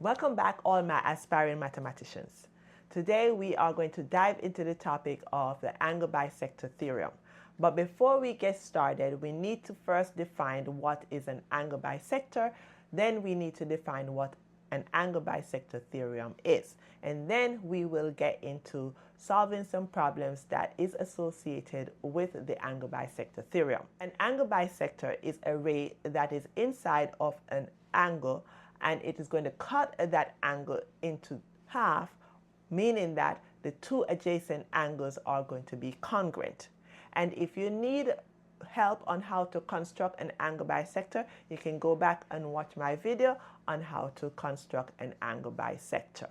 Welcome back, all my aspiring mathematicians. Today we are going to dive into the topic of the angle bisector theorem. But before we get started, we need to first define what is an angle bisector. Then we need to define what an angle bisector theorem is. And then we will get into solving some problems that is associated with the angle bisector theorem. An angle bisector is a ray that is inside of an angle, and it is going to cut that angle into half, meaning that the two adjacent angles are going to be congruent. And if you need help on how to construct an angle bisector, you can go back and watch my video on how to construct an angle bisector.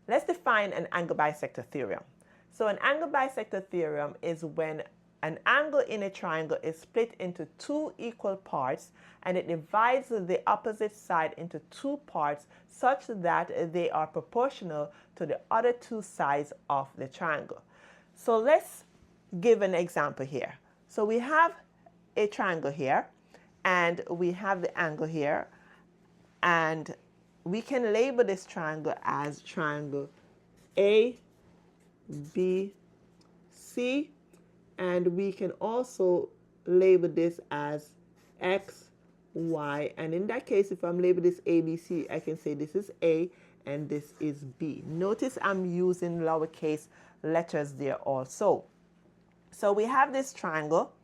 Let's define an angle bisector theorem. So an angle bisector theorem is when an angle in a triangle is split into two equal parts, and it divides the opposite side into two parts such that they are proportional to the other two sides of the triangle. So let's give an example here. So we have a triangle here, and we have the angle here, and we can label this triangle as triangle A, B, C, and we can also label this as X, Y, and in that case, if I'm labeling this A, B, C, I can say this is A and this is B. Notice I'm using lowercase letters there also. So we have this triangle,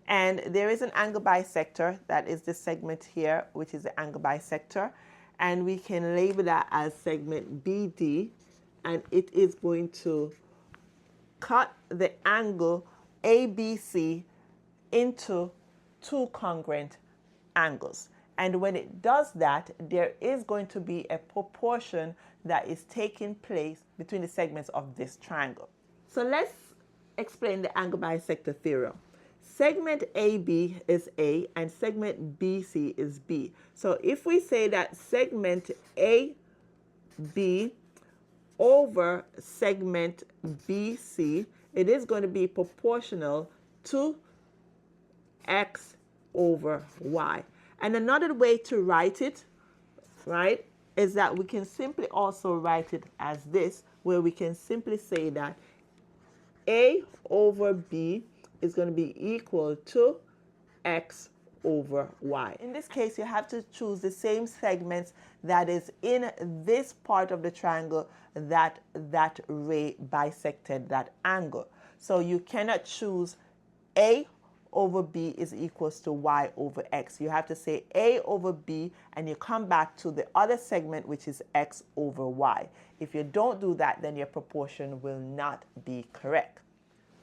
and there is an angle bisector, that is the segment here, which is the angle bisector, and we can label that as segment BD, and it is going to cut the angle ABC into two congruent angles. And when it does that, there is going to be a proportion that is taking place between the segments of this triangle. So let's explain the angle bisector theorem. Segment AB is A and segment BC is B. So if we say that segment AB over segment BC, it is going to be proportional to X over Y. And another way to write it, right, is that we can simply also write it as this, where we can simply say that A over B is going to be equal to X over Y. In this case, you have to choose the same segments that is in this part of the triangle that ray bisected that angle. So you cannot choose A over B is equals to Y over X. You have to say A over B, and you come back to the other segment, which is X over Y. If you don't do that, then your proportion will not be correct.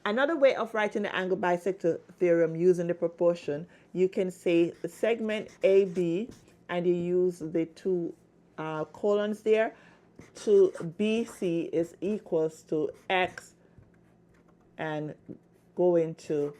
Another way of writing the angle bisector theorem using the proportion, you can say the segment AB, and you use the two colons there, to BC is equals to X and go into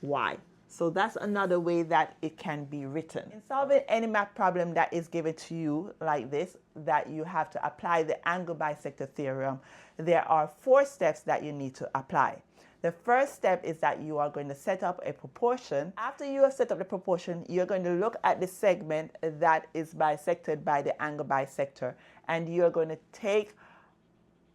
Y. So that's another way that it can be written. In solving any math problem that is given to you like this, that you have to apply the angle bisector theorem, there are 4 steps that you need to apply. The first step is that you are going to set up a proportion. After you have set up the proportion, you're going to look at the segment that is bisected by the angle bisector, and you're going to take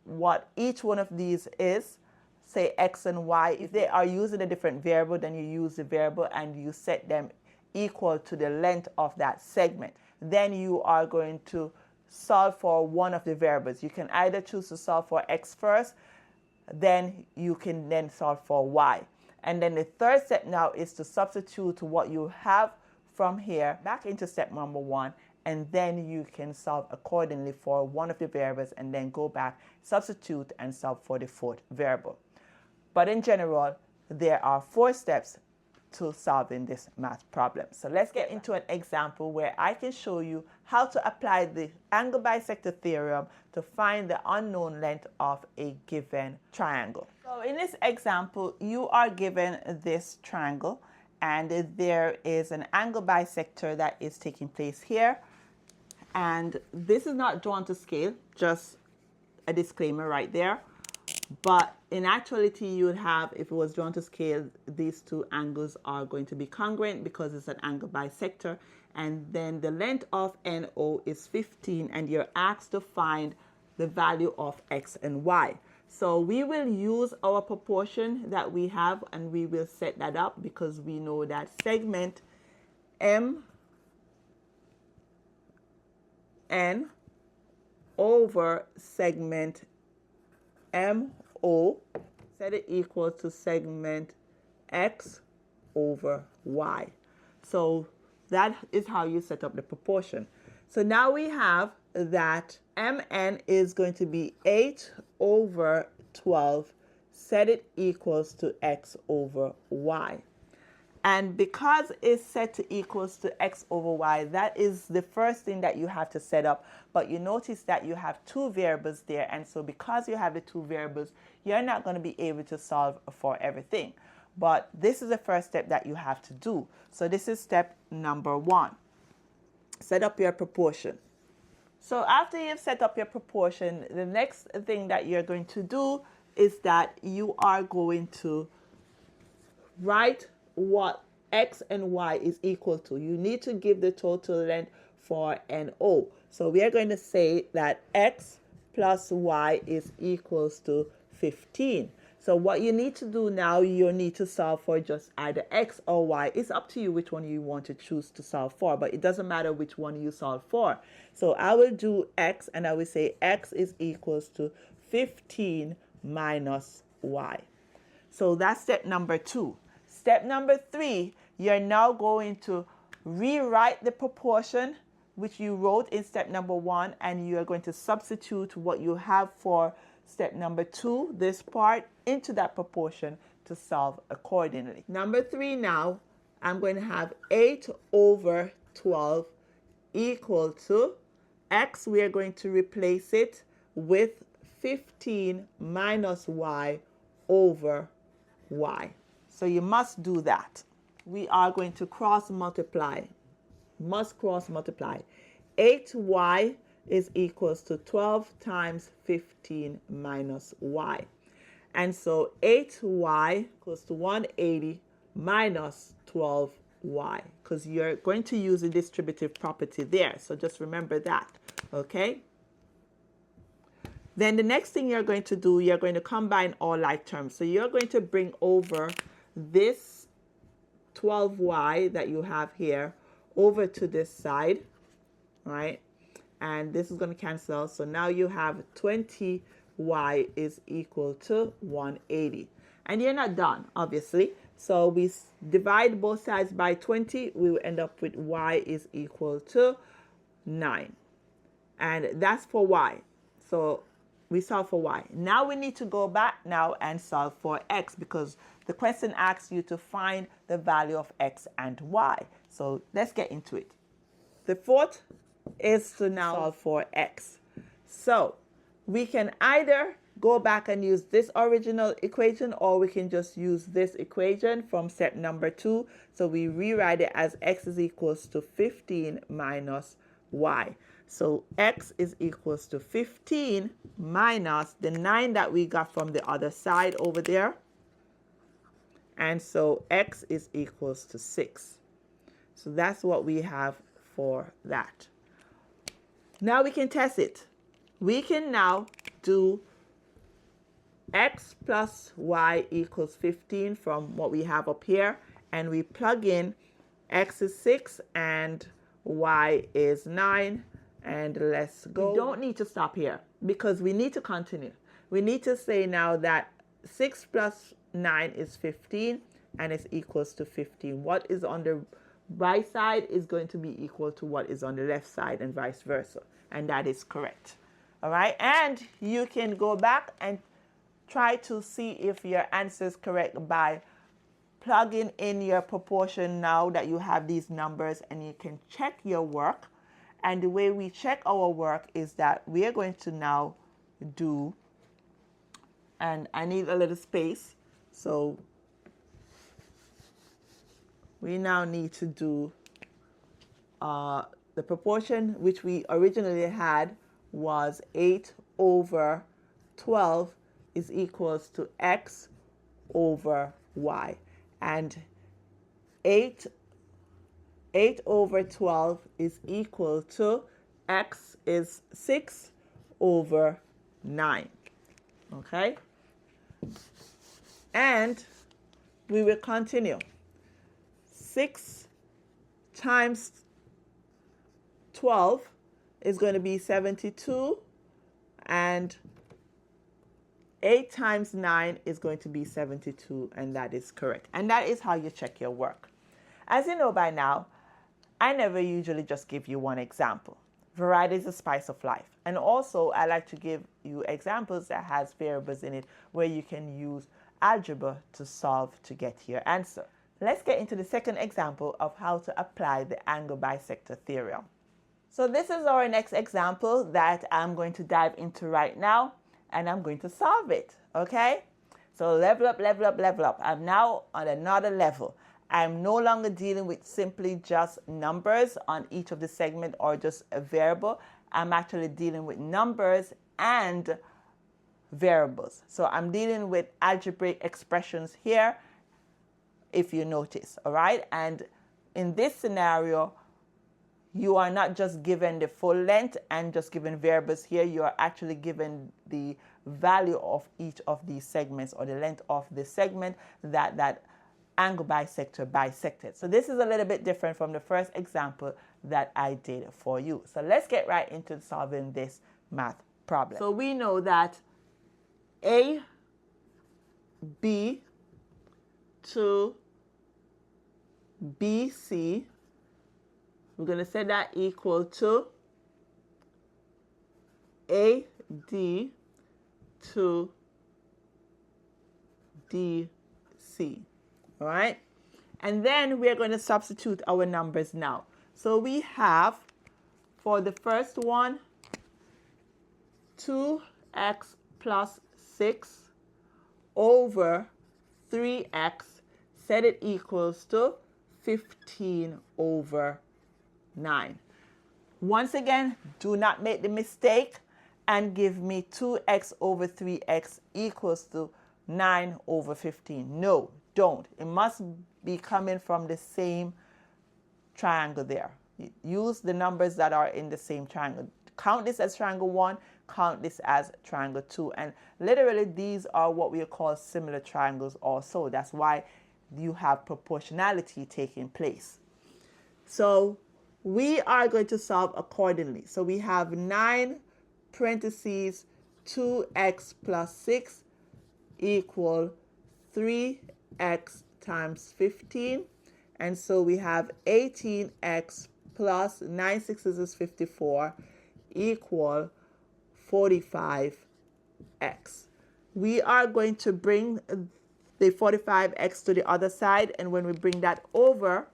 what each one of these is, say X and Y. If they are using a different variable, then you use the variable and you set them equal to the length of that segment. Then you are going to solve for one of the variables. You can either choose to solve for X first, then you can then solve for Y. And then the third step now is to substitute what you have from here back into step number 1, and then you can solve accordingly for one of the variables, and then go back, substitute, and solve for the 4th variable. But in general, there are 4 steps to solving this math problem. So let's get into an example where I can show you how to apply the angle bisector theorem to find the unknown length of a given triangle. So in this example, you are given this triangle, and there is an angle bisector that is taking place here. And this is not drawn to scale, just a disclaimer right there. But in actuality, you would have, if it was drawn to scale, these two angles are going to be congruent because it's an angle bisector. and then the length of NO is 15, and you're asked to find the value of X and Y. So we will use our proportion that we have, and we will set that up because we know that segment MN over segment MO, set it equal to segment X over Y. So that is how you set up the proportion. So now we have that MN is going to be 8 over 12, set it equals to X over Y. And because it's set to equals to X over Y, that is the first thing that you have to set up. But you notice that you have two variables there. And so because you have the two variables, you're not going to be able to solve for everything. But this is the first step that you have to do. So this is step number 1. Set up your proportion. So after you've set up your proportion, the next thing that you're going to do is that you are going to write what X and Y is equal to. You need to give the total length for NO. So we are going to say that X plus Y is equals to 15. So what you need to do now, you need to solve for just either X or Y. It's up to you which one you want to choose to solve for, but it doesn't matter which one you solve for. So I will do X, and I will say X is equals to 15 minus Y. So that's step number 2. Step number 3, you're now going to rewrite the proportion which you wrote in step number 1, and you are going to substitute what you have for step number 2, this part, into that proportion to solve accordingly. Number 3 now, I'm going to have 8 over 12 equal to X. We are going to replace it with 15 minus Y over Y. So you must do that. We are going to cross multiply. Must cross multiply. 8Y is equals to 12 times 15 minus Y. And so 8Y equals to 180 minus 12Y, because you're going to use the distributive property there. So just remember that, okay? Then the next thing you're going to do, you're going to combine all like terms. So you're going to bring over this 12Y that you have here over to this side, right? And this is going to cancel. So now you have 20Y is equal to 180. And you're not done, obviously. So we divide both sides by 20. We will end up with Y is equal to 9. And that's for Y. So we solve for Y. Now we need to go back now and solve for X, because the question asks you to find the value of X and Y. So let's get into it. The fourth is to now solve for X. So we can either go back and use this original equation, or we can just use this equation from step number 2. So we rewrite it as X is equals to 15 minus Y. So X is equals to 15 minus the 9 that we got from the other side over there. And so X is equals to 6. So that's what we have for that. Now we can test it. We can now do X plus Y equals 15 from what we have up here. And we plug in X is 6 and Y is 9. And let's go. We don't need to stop here because we need to continue. We need to say now that 6 plus 9 is 15 and it's equals to 15. What is on the right side is going to be equal to what is on the left side and vice versa. And that is correct. All right. And you can go back and try to see if your answer is correct by plugging in your proportion now that you have these numbers, and you can check your work. And the way we check our work is that we are going to now do, and I need a little space, so we now need to do the proportion which we originally had was 8 over 12 is equals to X over Y. And 8 8 over 12 is equal to x is 6 over 9. Okay? And we will continue. 6 times 12 is going to be 72, and 8 times 9 is going to be 72, and that is correct. And that is how you check your work. As you know by now, I never usually just give you one example. Variety is the spice of life. And also, I like to give you examples that has variables in it where you can use algebra to solve to get your answer. Let's get into the second example of how to apply the angle bisector theorem. So this is our next example that I'm going to dive into right now, and I'm going to solve it, okay? So level up, level up, level up. I'm now on another level. I'm no longer dealing with simply just numbers on each of the segment or just a variable. I'm actually dealing with numbers and variables. So I'm dealing with algebraic expressions here, if you notice, all right? And in this scenario, you are not just given the full length and just given variables here. You are actually given the value of each of these segments, or the length of the segment that angle bisector bisected. So this is a little bit different from the first example that I did for you. So let's get right into solving this math problem. So we know that AB to BC, we're going to set that equal to AD to DC. All right? And then we're going to substitute our numbers now. So we have, for the first one, 2x plus 6 over 3x, set it equals to 15 over 9. Once again, do not make the mistake and give me 2x over 3x equals to 9 over 15. No, don't. It must be coming from the same triangle there. Use the numbers that are in the same triangle. Count this as triangle 1, count this as triangle 2. And literally, these are what we call similar triangles also. That's why you have proportionality taking place. So we are going to solve accordingly. So we have 9 parentheses 2x plus 6 equal 3x times 15. And so we have 18x plus 9 sixes is 54 equal 45x. We are going to bring the 45x to the other side, and when we bring that over,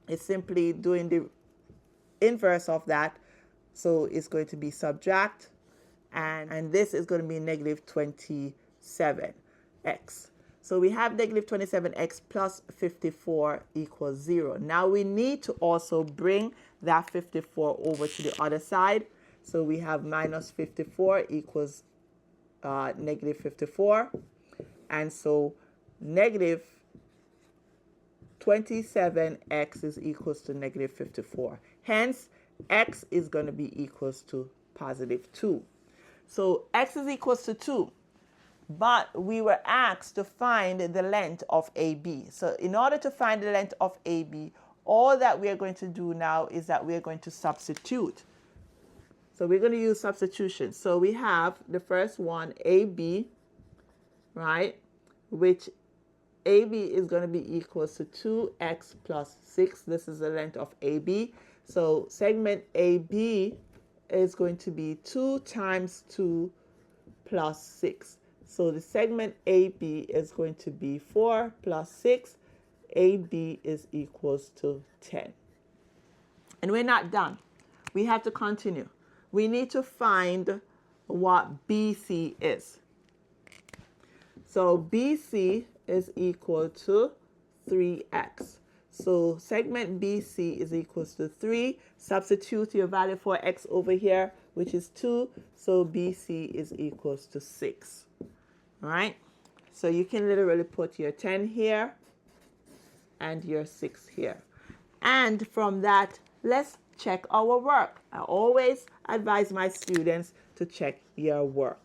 it's simply doing the inverse of that. So it's going to be subtract, and this is going to be negative 27x. So we have negative 27x plus 54 equals 0. Now we need to also bring that 54 over to the other side. So we have minus 54 equals negative 54. And so negative 27x is equals to negative 54. Hence, x is going to be equals to positive 2. So x is equals to 2. But we were asked to find the length of AB. So in order to find the length of AB, all that we are going to do now is that we are going to substitute. So we're going to use substitution. So we have the first one, AB, right, which AB is going to be equals to 2x plus 6. This is the length of AB. So segment AB is going to be 2 times 2 plus 6. So the segment AB is going to be 4 plus 6. AB is equals to 10. And we're not done. We have to continue. We need to find what BC is. So BC is equal to 3x. So segment BC is equals to 3. Substitute your value for x over here, which is 2. So BC is equals to 6. All right? So you can literally put your 10 here and your 6 here. And from that, let's check our work. I always advise my students to check your work.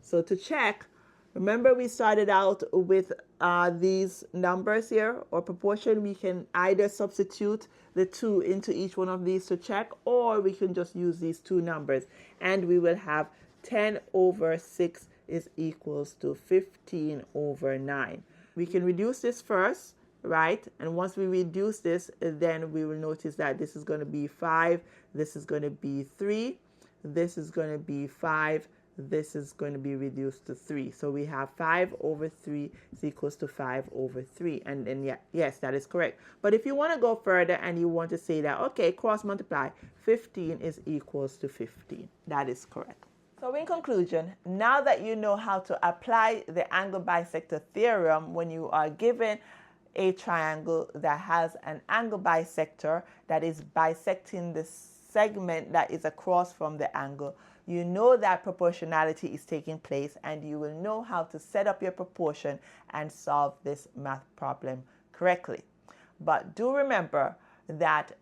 So to check, remember we started out with these numbers here or proportion. We can either substitute the 2 into each one of these to check, or we can just use these two numbers and we will have 10 over 6 is equals to 15 over 9. We can reduce this first, right? And once we reduce this, then we will notice that this is going to be 5, this is going to be 3, this is going to be 5, this is going to be reduced to 3. So we have 5 over 3 is equals to 5 over 3. And then, yeah, yes, that is correct. But if you want to go further and you want to say that, okay, cross multiply, 15 is equals to 15. That is correct. So in conclusion, now that you know how to apply the angle bisector theorem when you are given a triangle that has an angle bisector that is bisecting the segment that is across from the angle, you know that proportionality is taking place, and you will know how to set up your proportion and solve this math problem correctly. But do remember that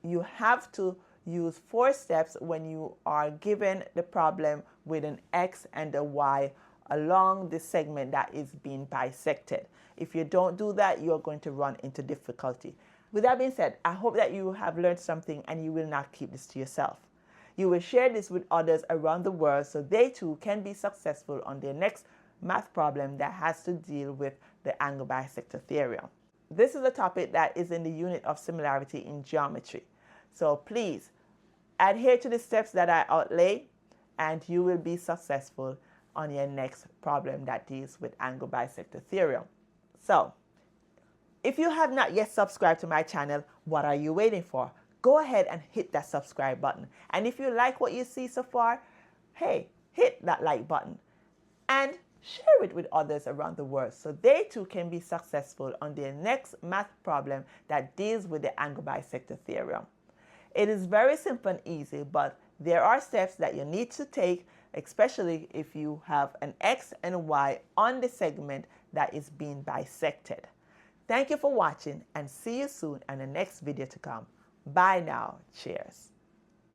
you have to use 4 steps when you are given the problem with an X and a Y along the segment that is being bisected. If you don't do that, you're going to run into difficulty. With that being said, I hope that you have learned something and you will not keep this to yourself. You will share this with others around the world so they too can be successful on their next math problem that has to deal with the angle bisector theorem. This is a topic that is in the unit of similarity in geometry. So please adhere to the steps that I outlay and you will be successful on your next problem that deals with angle bisector theorem. So if you have not yet subscribed to my channel, what are you waiting for? Go ahead and hit that subscribe button. And if you like what you see so far, hey, hit that like button and share it with others around the world so they too can be successful on their next math problem that deals with the angle bisector theorem. It is very simple and easy, but there are steps that you need to take, especially if you have an X and a Y on the segment that is being bisected. Thank you for watching and see you soon in the next video to come. Bye now. Cheers.